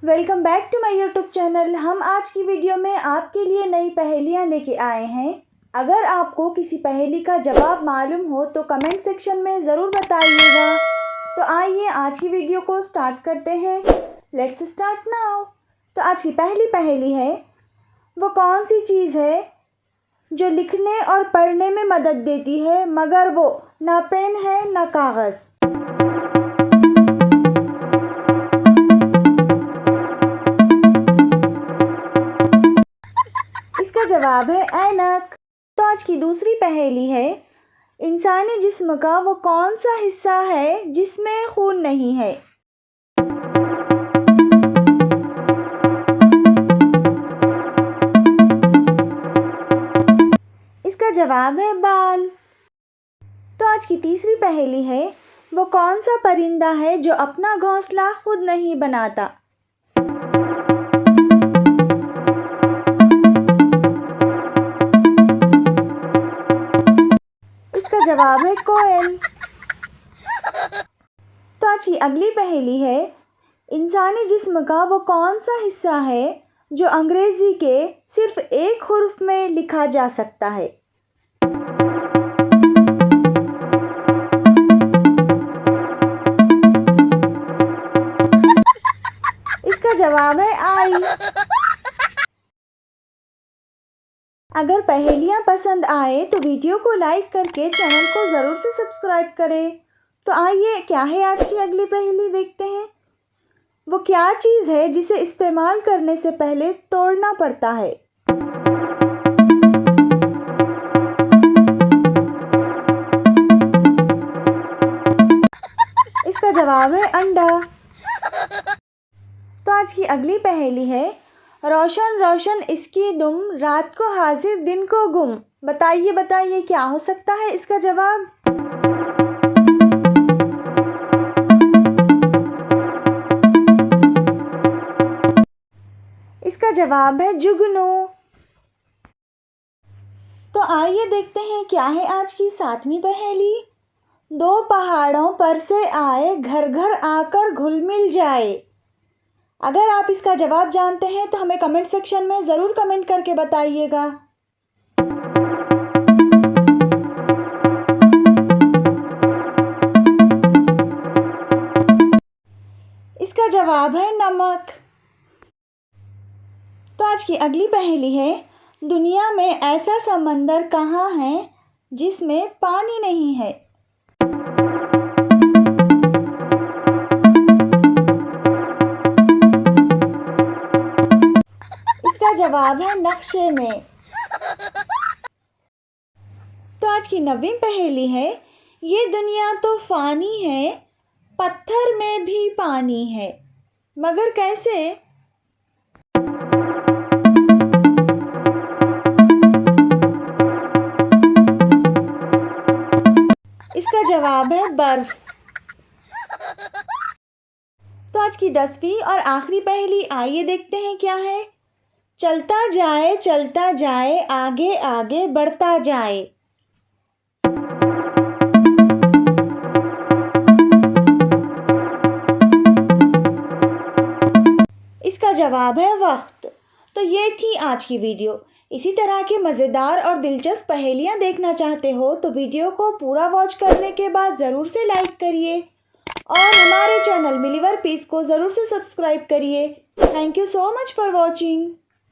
Welcome back to my YouTube channel. हम आज की वीडियो में आपके लिए नई पहेलियाँ लेके आए हैं। अगर आपको किसी पहेली का जवाब मालूम हो तो कमेंट सेक्शन में ज़रूर बताइएगा। तो आइए आज की वीडियो को स्टार्ट करते हैं। Let's start now. तो आज की पहली पहेली है, वो कौन सी चीज़ है जो लिखने और पढ़ने में मदद देती है मगर वो ना पेन है ना कागज़। इसका जवाब है ऐनक। तो आज की दूसरी पहेली है, इंसानी जिस्म का वो कौन सा हिस्सा है जिसमें खून नहीं है। इसका जवाब है बाल। तो आज की तीसरी पहेली है, वो कौन सा परिंदा है जो अपना घोंसला खुद नहीं बनाता। इसका जवाब है कोयल। तो आज की अगली पहेली है, इंसानी जिस्म का वो कौन सा हिस्सा है जो अंग्रेजी के सिर्फ एक हुर्फ में लिखा जा सकता है। इसका जवाब है आई। अगर पहेलियाँ पसंद आए तो वीडियो को लाइक करके चैनल को ज़रूर से सब्सक्राइब करें। तो आइए, क्या है आज की अगली पहेली देखते हैं। वो क्या चीज़ है जिसे इस्तेमाल करने से पहले तोड़ना पड़ता है। इसका जवाब है अंडा। तो आज की अगली पहेली है, रोशन रोशन इसकी दुम, रात को हाजिर दिन को गुम। बताइए बताइए क्या हो सकता है इसका जवाब। इसका जवाब है जुगनू। तो आइए देखते हैं क्या है आज की सातवीं पहेली। दो पहाड़ों पर से आए, घर घर आकर घुल मिल जाए। अगर आप इसका जवाब जानते हैं तो हमें कमेंट सेक्शन में ज़रूर कमेंट करके बताइएगा। इसका जवाब है नमक। तो आज की अगली पहेली है, दुनिया में ऐसा समंदर कहाँ है जिसमें पानी नहीं है। इसका जवाब है नक्शे में। तो आज की नवीं पहेली है, ये दुनिया तो फानी है, पत्थर में भी पानी है, मगर कैसे। इसका जवाब है बर्फ। तो आज की 10वीं और आखिरी पहेली, आइए देखते हैं क्या है। चलता जाए आगे आगे बढ़ता जाए। इसका जवाब है वक्त। तो ये थी आज की वीडियो। इसी तरह के मज़ेदार और दिलचस्प पहेलियाँ देखना चाहते हो तो वीडियो को पूरा वॉच करने के बाद ज़रूर से लाइक करिए और हमारे चैनल मिलीवर पीस को ज़रूर से सब्सक्राइब करिए। Thank you so much for watching.